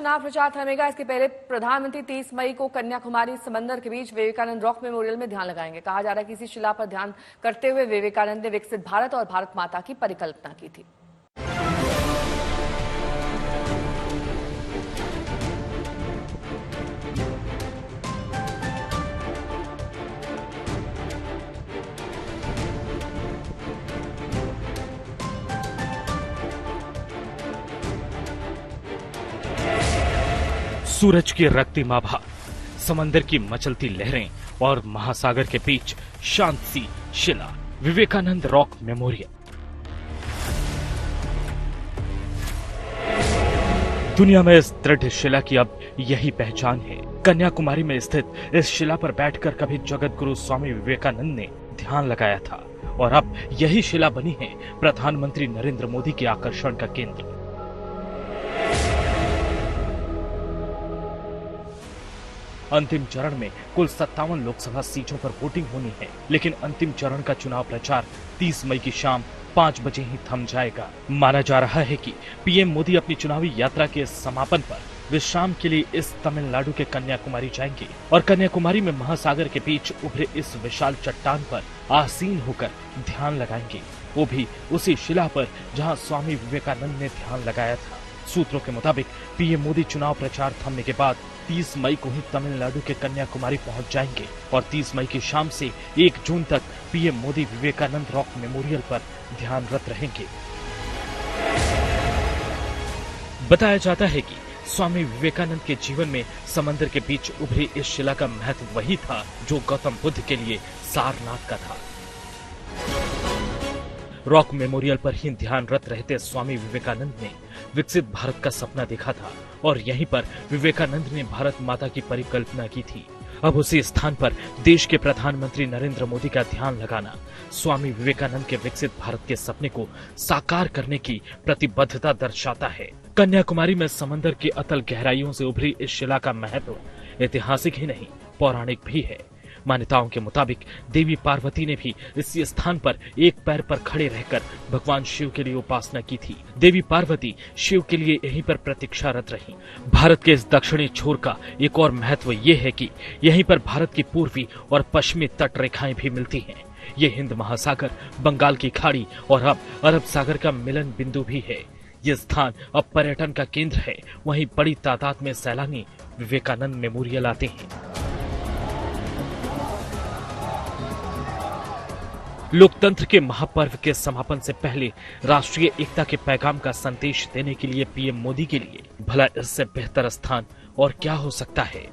चुनाव प्रचार थमेगा। इसके पहले प्रधानमंत्री 30 मई को कन्याकुमारी समंदर के बीच विवेकानंद रॉक मेमोरियल में ध्यान लगाएंगे। कहा जा रहा है कि इसी शिला पर ध्यान करते हुए विवेकानंद ने विकसित भारत और भारत माता की परिकल्पना की थी। सूरज की रक्तिम आभा, समंदर की मचलती लहरें और महासागर के बीच शांत सी शिला, विवेकानंद रॉक मेमोरियल। दुनिया में इस दृढ़ शिला की अब यही पहचान है। कन्याकुमारी में स्थित इस शिला पर बैठकर कभी जगत गुरु स्वामी विवेकानंद ने ध्यान लगाया था और अब यही शिला बनी है प्रधानमंत्री नरेंद्र मोदी के आकर्षण का केंद्र। अंतिम चरण में कुल 57 लोकसभा सीटों पर वोटिंग होनी है, लेकिन अंतिम चरण का चुनाव प्रचार 30 मई की शाम 5 बजे ही थम जाएगा। माना जा रहा है कि पीएम मोदी अपनी चुनावी यात्रा के समापन पर विश्राम के लिए इस तमिलनाडु के कन्याकुमारी जाएंगे और कन्याकुमारी में महासागर के बीच उभरे इस विशाल चट्टान पर आसीन होकर ध्यान लगाएंगे, वो भी उसी शिला पर जहां स्वामी विवेकानंद ने ध्यान लगाया था। सूत्रों के मुताबिक पीएम मोदी चुनाव प्रचार थमने के बाद 30 मई को ही तमिलनाडु के कन्याकुमारी पहुंच जाएंगे और 30 मई की शाम से 1 जून तक PM Modi Vivekananda rock memorial पर ध्यानरत रहेंगे। बताया जाता है कि स्वामी विवेकानंद के जीवन में समंदर के बीच उभरी इस शिला का महत्व वही था जो गौतम बुद्ध के लिए सारनाथ का था। रॉक मेमोरियल पर ही ध्यानरत रहते स्वामी विवेकानंद ने विकसित भारत का सपना देखा था और यहीं पर विवेकानंद ने भारत माता की परिकल्पना की थी। अब उसी स्थान पर देश के प्रधानमंत्री नरेंद्र मोदी का ध्यान लगाना स्वामी विवेकानंद के विकसित भारत के सपने को साकार करने की प्रतिबद्धता दर्शाता है। कन्याकुमारी में समंदर की अतल गहराइयों से उभरी इस शिला का महत्व ऐतिहासिक ही नहीं, पौराणिक भी है। मान्यताओं के मुताबिक देवी पार्वती ने भी इसी स्थान पर एक पैर पर खड़े रहकर भगवान शिव के लिए उपासना की थी। देवी पार्वती शिव के लिए यहीं पर प्रतीक्षारत रहीं। भारत के इस दक्षिणी छोर का एक और महत्व ये है कि यहीं पर भारत की पूर्वी और पश्चिमी तट रेखाएं भी मिलती हैं। ये हिंद महासागर, बंगाल की खाड़ी और अब अरब सागर का मिलन बिंदु भी है। ये स्थान अब पर्यटन का केंद्र है। वहीं बड़ी तादाद में सैलानी विवेकानंद मेमोरियल आते हैं। लोकतंत्र के महापर्व के समापन से पहले राष्ट्रीय एकता के पैगाम का संदेश देने के लिए पीएम मोदी के लिए भला इससे बेहतर स्थान और क्या हो सकता है।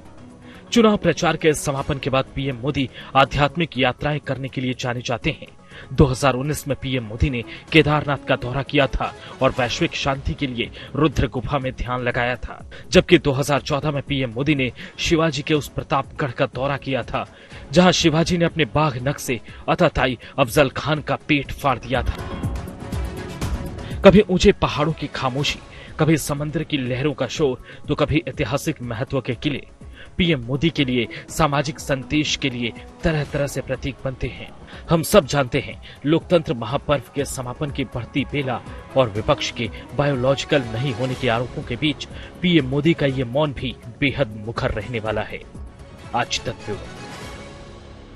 चुनाव प्रचार के समापन के बाद पीएम मोदी आध्यात्मिक यात्राएं करने के लिए जाने जाते हैं। 2019 में पीएम मोदी ने केदारनाथ का दौरा किया था और वैश्विक शांति के लिए रुद्र गुफा में ध्यान लगाया था, जबकि 2014 में पीएम मोदी ने शिवाजी के उस प्रतापगढ़ का दौरा किया था जहां शिवाजी ने अपने बाघ नख से अताताई अफजल खान का पेट फाड़ दिया था। कभी ऊंचे पहाड़ों की खामोशी, कभी समंदर की लहरों का शोर, तो कभी ऐतिहासिक महत्व के किले पीएम मोदी के लिए सामाजिक संदेश के लिए तरह तरह से प्रतीक बनते हैं। हम सब जानते हैं लोकतंत्र महापर्व के समापन की बढ़ती बेला और विपक्ष के बायोलॉजिकल नहीं होने के आरोपों के बीच पीएम मोदी का ये मौन भी बेहद मुखर रहने वाला है। आज तक ब्यूरो।